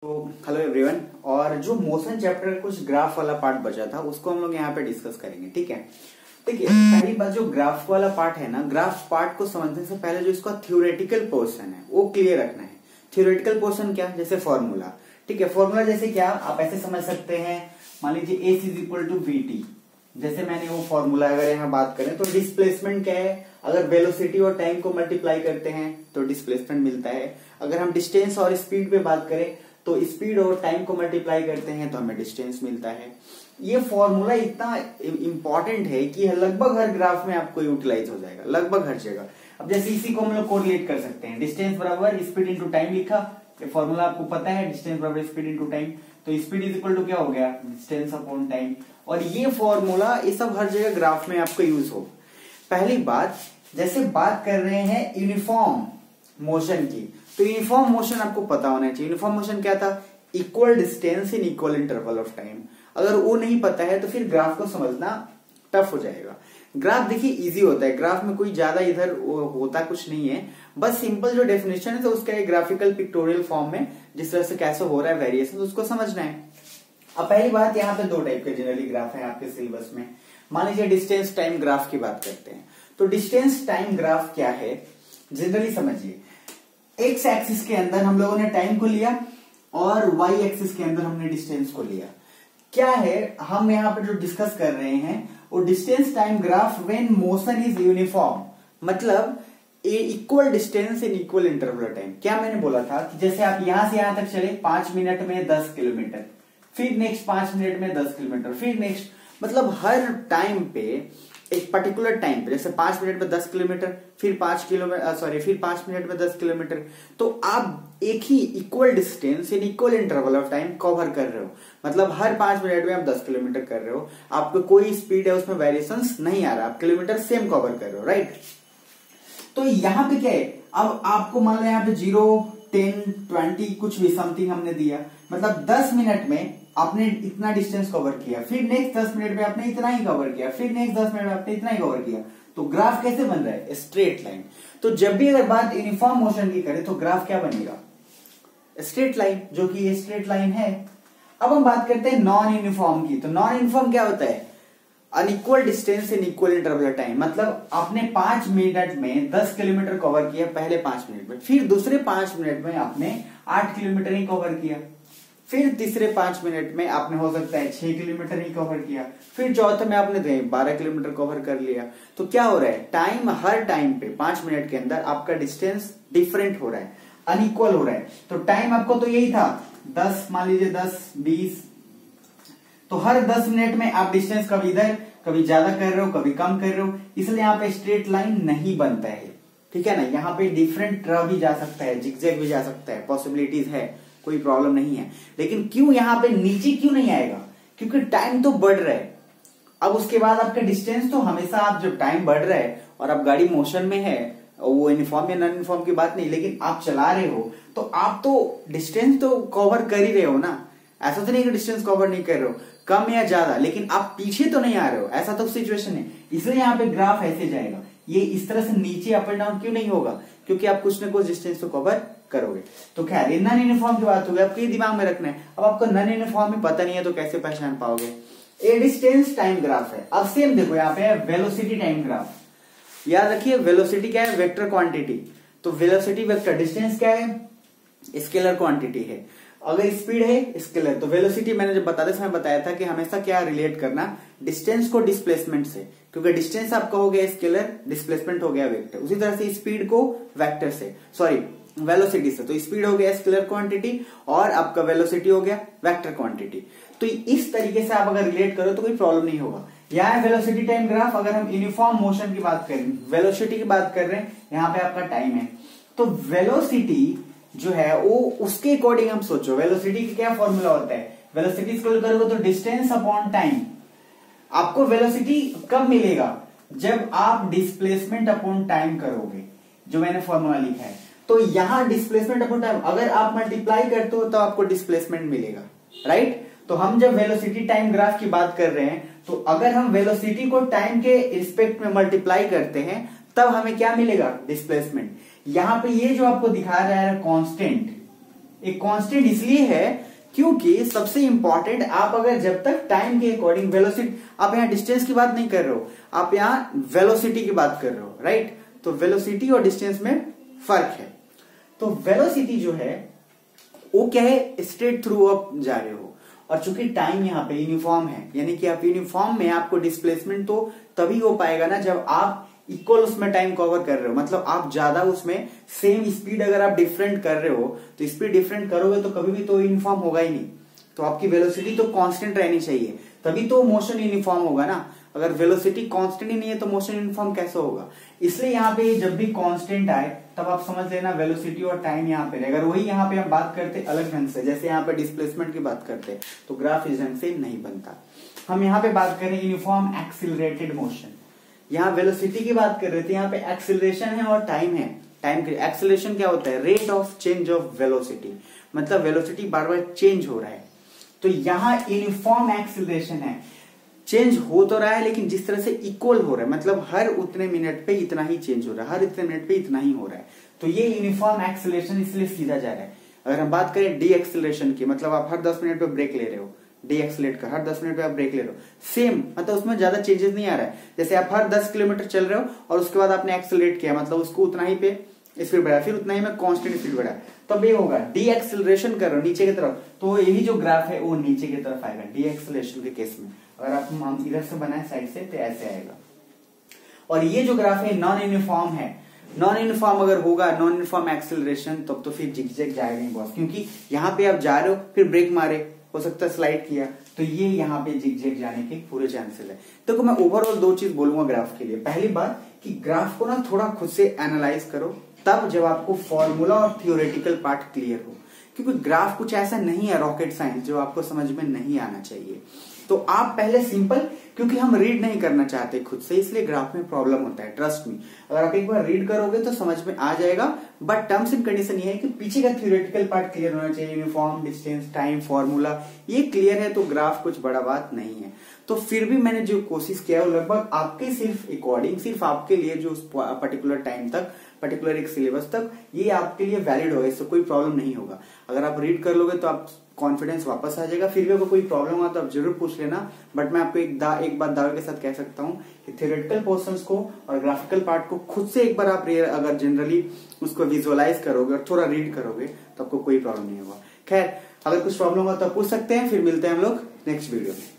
तो hello everyone. और जो मोशन चैप्टर का कुछ ग्राफ वाला पार्ट बचा था उसको हम लोग यहाँ पे डिस्कस करेंगे। ठीक है, देखिए पहली बात जो ग्राफ वाला पार्ट है ना, ग्राफ पार्ट को समझने से पहले जो इसका थ्योरेटिकल पोर्शन है वो क्लियर रखना है। थ्योरेटिकल पोर्शन क्या, जैसे फॉर्मूला। ठीक है, फॉर्मूला जैसे क्या आप ऐसे समझ सकते हैं, मान लीजिए S is equal to V T. जैसे मैंने वो फॉर्मूला अगर यहाँ बात करें तो डिस्प्लेसमेंट क्या है, अगर वेलोसिटी और टाइम को मल्टीप्लाई करते हैं तो डिस्प्लेसमेंट मिलता है। अगर हम डिस्टेंस और स्पीड पे बात करें तो स्पीड और टाइम को मल्टीप्लाई करते हैं तो हमें डिस्टेंस मिलता है। ये फॉर्मूला इतना इंपॉर्टेंट है कि लगभग हर ग्राफ में आपको यूटिलाइज हो जाएगा, लगभग हर जगह। अब जैसे इसी को हम लोग कोरिलेट कर सकते हैं, डिस्टेंस बराबर स्पीड इंटू टाइम लिखा, ये फॉर्मूला आपको पता है, डिस्टेंस बराबर स्पीड इंटू टाइम, तो स्पीड इज इक्वल टू क्या हो गया, डिस्टेंस अपॉन टाइम। और ये फॉर्मूला ये सब हर जगह ग्राफ में आपको यूज हो। पहली बात, जैसे बात कर रहे हैं यूनिफॉर्म मोशन की, तो यूनिफॉर्म मोशन आपको पता होना चाहिए। यूनिफॉर्म मोशन क्या था, equal distance in equal interval of time. अगर वो नहीं पता है तो फिर ग्राफ को समझना टफ हो जाएगा। ग्राफ देखिए इजी होता है, ग्राफ में कोई ज्यादा इधर होता कुछ नहीं है, बस सिंपल जो डेफिनेशन है तो उसका एक ग्राफिकल पिक्टोरियल फॉर्म में जिस तरह से कैसे हो रहा है वेरिएशन उसको समझना है। अब पहली बात, यहाँ पे दो टाइप के जनरली ग्राफ है आपके सिलेबस में। मान लीजिए डिस्टेंस टाइम ग्राफ की बात करते हैं, तो डिस्टेंस टाइम ग्राफ क्या है जनरली समझिए। एक्स एक्सिस के अंदर हम लोगों ने टाइम को लिया और वाई एक्सिस के अंदर हमने डिस्टेंस को लिया। क्या है हम यहाँ पे जो डिस्कस कर रहे हैं वो distance time graph when motion is uniform, मतलब a equal distance in equal interval time. क्या मैंने बोला था कि जैसे आप यहां से यहां तक चले 5 मिनट में 10 किलोमीटर, फिर नेक्स्ट 5 मिनट में 10 किलोमीटर, फिर नेक्स्ट, मतलब हर टाइम पे एक पर्टिकुलर टाइम पे, जैसे 5 मिनट में 10 किलोमीटर, फिर 5 मिनट में 10 किलोमीटर, तो आप एक ही equal distance in equal interval of time cover कर रहे हो। मतलब हर 5 मिनट में आप 10 किलोमीटर कर रहे हो, आपको कोई स्पीड है उसमें वेरिएशंस नहीं आ रहा, आप किलोमीटर सेम कवर कर रहे हो, राइट। तो यहाँ पे क्या है, अब आपको मान लो यहाँ पे 0, 10, 20 कुछ भी समथिंग हमने दिया, मतलब 10 मिनट में आपने इतना डिस्टेंस कवर किया, फिर नेक्स्ट 10 मिनट में आपने इतना ही कवर किया, फिर नेक्स्ट 10 मिनट में आपने इतना ही कवर किया, तो ग्राफ कैसे बन रहा है, स्ट्रेट लाइन। तो जब भी अगर बात यूनिफॉर्म मोशन की करें तो ग्राफ क्या बनेगा, स्ट्रेट लाइन, जो कि ये स्ट्रेट लाइन है। अब हम बात करते हैं नॉन यूनिफॉर्म की, तो नॉन यूनिफॉर्म क्या होता है, unequal distance in equal interval time. मतलब आपने 5 मिनट में 10 किलोमीटर कवर किया पहले 5 मिनट में, फिर दूसरे 5 मिनट में आपने 8 किलोमीटर ही कवर किया, फिर तीसरे 5 मिनट में आपने हो सकता है 6 किलोमीटर ही कवर किया, फिर चौथे में आपने 12 किलोमीटर कवर कर लिया। तो क्या हो रहा है, टाइम हर टाइम पे 5 मिनट के अंदर आपका डिस्टेंस डिफरेंट हो रहा है, अनइक्वल हो रहा है। तो टाइम आपको तो यही था 10, मान लीजिए 10, 20, तो हर 10 मिनट में आप डिस्टेंस कभी इधर कभी ज्यादा कर रहे हो कभी कम कर रहे हो, इसलिए यहाँ पे स्ट्रेट लाइन नहीं बनता है। ठीक है ना, यहाँ पे डिफरेंट रह भी जा सकता है, जिगजैग भी जा सकता है, पॉसिबिलिटीज है, कोई प्रॉब्लम नहीं है। लेकिन क्यों यहाँ पे नीचे क्यों नहीं आएगा, क्योंकि टाइम तो बढ़ रहा है। अब उसके बाद आपका डिस्टेंस तो हमेशा, आप जब टाइम बढ़ रहा है और आप गाड़ी मोशन में है, वो यूनिफॉर्म या नॉन यूनिफॉर्म की बात नहीं, लेकिन आप चला रहे हो तो आप तो डिस्टेंस तो कवर कर ही रहे हो ना। ऐसा तो नहीं कि डिस्टेंस कवर नहीं कर रहे हो, कम या ज्यादा, लेकिन आप पीछे तो नहीं आ रहे हो, ऐसा तो सिचुएशन है। इसलिए यहाँ पे ग्राफ ऐसे जाएगा, ये इस तरह से नीचे अप एंड डाउन क्यों नहीं होगा, क्योंकि आप कुछ ना कुछ डिस्टेंस तो कवर करोगे। तो खैर ये नॉन यूनिफॉर्म की बात होगी, आपको ये दिमाग में रखना है। अब आपको नॉन यूनिफॉर्म ही पता नहीं है तो कैसे पहचान पाओगे। ये डिस्टेंस टाइम ग्राफ है। अब सेम देखो यहाँ पे वेलोसिटी टाइम ग्राफ, याद रखिए वेलोसिटी क्या है, वेक्टर क्वांटिटी, तो वेलोसिटी वेक्टर, डिस्टेंस क्या है, स्केलर क्वांटिटी है। अगर स्पीड है स्केलर, तो वेलोसिटी मैंने जब बताते समय बताया था कि हमेशा क्या रिलेट करना, डिस्टेंस को डिस्प्लेसमेंट से, क्योंकि डिस्टेंस आपका हो गया स्केलर, डिस्प्लेसमेंट हो गया वेक्टर। उसी तरह से स्पीड को वेक्टर से, सॉरी वेलोसिटी से, तो स्पीड हो गया स्केलर क्वांटिटी और आपका वेलोसिटी हो गया वेक्टर क्वांटिटी। तो इस तरीके से आप अगर रिलेट करो तो कोई प्रॉब्लम नहीं होगा। यहाँ वेलोसिटी टाइम ग्राफ, अगर हम यूनिफॉर्म मोशन की बात करें, वेलोसिटी की बात कर रहे हैं, यहाँ पे आपका टाइम है, तो वेलोसिटी जो है वो उसके अकॉर्डिंग हम सोचो, वेलोसिटी का क्या फॉर्मूला होता है, वेलोसिटी इक्वल करोगे तो डिस्टेंस अपॉन टाइम। आपको वेलोसिटी कब मिलेगा, जब आप डिस्प्लेसमेंट अपॉन टाइम करोगे, जो मैंने फॉर्मूला लिखा है। तो यहां डिस्प्लेसमेंट अपॉन टाइम अगर आप मल्टीप्लाई करते हो तो आपको डिस्प्लेसमेंट मिलेगा, राइट। तो हम जब वेलोसिटी टाइम ग्राफ की बात कर रहे हैं, तो अगर हम वेलोसिटी को टाइम के रिस्पेक्ट में मल्टीप्लाई करते हैं तब हमें क्या मिलेगा, डिस्प्लेसमेंट। यहां पे ये जो आपको दिखा रहा है कांस्टेंट, एक कांस्टेंट इसलिए है क्योंकि सबसे इंपॉर्टेंट, आप अगर जब तक टाइम के अकॉर्डिंग वेलोसिटी, आप यहाँ डिस्टेंस की बात नहीं कर रहे हो, आप यहाँ वेलोसिटी की बात कर रहे हो, राइट। तो वेलोसिटी और डिस्टेंस में फर्क है। तो वेलोसिटी जो है वो क्या है, स्ट्रेट थ्रू आप जा रहे हो, और चूंकि टाइम यहाँ पे यूनिफॉर्म है, यानी कि आप यूनिफॉर्म में आपको डिस्प्लेसमेंट तो तभी हो पाएगा ना जब आप इक्वल उसमें टाइम कवर कर रहे हो, मतलब आप ज्यादा उसमें सेम स्पीड अगर आप डिफरेंट कर रहे हो तो स्पीड डिफरेंट करोगे तो कभी भी तो यूनिफॉर्म होगा ही नहीं। तो आपकी वेलोसिटी तो कांस्टेंट रहनी चाहिए, तभी तो मोशन यूनिफॉर्म होगा ना। अगर वेलोसिटी कांस्टेंट ही नहीं है तो मोशन यूनिफॉर्म कैसे होगा। इसलिए यहाँ पे जब भी कांस्टेंट आए तब आप समझ लेना वेलोसिटी और टाइम यहाँ पे, अगर वही यहाँ पे हम बात करते अलग ढंग से, जैसे यहाँ पे डिस्प्लेसमेंट की बात करते तो ग्राफ इस ढंग से नहीं बनता। हम यहाँ पे बात करें यूनिफॉर्म एक्सिलरेटेड मोशन, यहाँ वेलोसिटी की बात कर रहे थे, यहाँ पे एक्सिलरेशन है और टाइम है। टाइम के एक्सिलरेशन क्या होता है, rate of change of velocity, मतलब वेलोसिटी बार बार चेंज हो रहा है। तो यहाँ यूनिफॉर्म एक्सिलरेशन है, चेंज हो तो रहा है लेकिन जिस तरह से इक्वल हो रहा है, मतलब हर उतने मिनट पे इतना ही चेंज हो रहा है, हर इतने मिनट पे इतना ही हो रहा है। तो ये यूनिफॉर्म एक्सिलरेशन इसलिए सीधा जा रहा है। अगर हम बात करें डी एक्सिलरेशन की, मतलब आप हर 10 मिनट पे ब्रेक ले रहे हो, डी एक्सिलेट कर हर 10 मिनट पे आप ब्रेक ले रहे हो, सेम, मतलब उसमें ज्यादा चेंजेस नहीं आ रहा है। जैसे आप हर 10 किलोमीटर चल रहे हो और उसके बाद आपने एक्सिलेट किया, मतलब उसको उतना ही पे स्पीड बढ़ाया, फिर उतना ही में कांस्टेंट स्पीड बढ़ाया, तब ये होगा डी एक्सिलरेशन कर रहे हो नीचे की तरफ, तो यही जो ग्राफ है वो नीचे की तरफ आएगा डी एक्सिलरेशन के केस में। अगर आप इधर से बनाए साइड से तो ऐसे आएगा। और ये जो ग्राफ है नॉन यूनिफॉर्म है, नॉन यूनिफॉर्म अगर होगा, नॉन यूनिफॉर्म एक्सिलरेशन, तब तो फिर जिगजैग जाएगा ही बॉस, क्योंकि यहाँ पे आप जा रहे हो फिर ब्रेक मारे, हो सकता है स्लाइड किया, तो ये यहाँ पे जिगजैग जाने के पूरे चांसेस है। तो मैं ओवरऑल 2 चीज बोलूंगा ग्राफ के लिए। पहली बात कि ग्राफ को ना थोड़ा खुद से एनालाइज करो, तब जब आपको फॉर्मूला और थियोरेटिकल पार्ट क्लियर हो, क्योंकि ग्राफ कुछ ऐसा नहीं है रॉकेट साइंस जो आपको समझ में नहीं आना चाहिए। तो आप पहले सिंपल, क्योंकि हम रीड नहीं करना चाहते खुद से, इसलिए ग्राफ में प्रॉब्लम होता है, ट्रस्ट मी। अगर आप एक बार रीड करोगे तो समझ में आ जाएगा, बट टर्म्स एंड कंडीशन ये है कि पीछे का थियोरेटिकल पार्ट क्लियर होना चाहिए, यूनिफॉर्म, डिस्टेंस, टाइम, फॉर्मूला, ये क्लियर है तो ग्राफ कुछ बड़ा बात नहीं है। तो फिर भी मैंने जो कोशिश किया है वो लगभग आपके सिर्फ अकॉर्डिंग, सिर्फ आपके लिए, जो पर्टिकुलर टाइम तक, पर्टिकुलर एक सिलेबस तक ये आपके लिए वैलिड होगा, इससे कोई प्रॉब्लम नहीं होगा। अगर आप रीड कर लोगे तो आप कॉन्फिडेंस वापस आ जाएगा। फिर भी अगर कोई प्रॉब्लम हुआ तो आप जरूर पूछ लेना, बट मैं आपको एक बात दावे के साथ कह सकता हूँ कि थियोरेटिकल पोर्शंस को और ग्राफिकल पार्ट को खुद से एक बार आप अगर जनरली उसको विजुअलाइज करोगे और थोड़ा रीड करोगे तो आपको कोई प्रॉब्लम नहीं होगा। खैर, अगर कुछ प्रॉब्लम हुआ तो पूछ सकते हैं, फिर मिलते हैं हम लोग नेक्स्ट वीडियो में।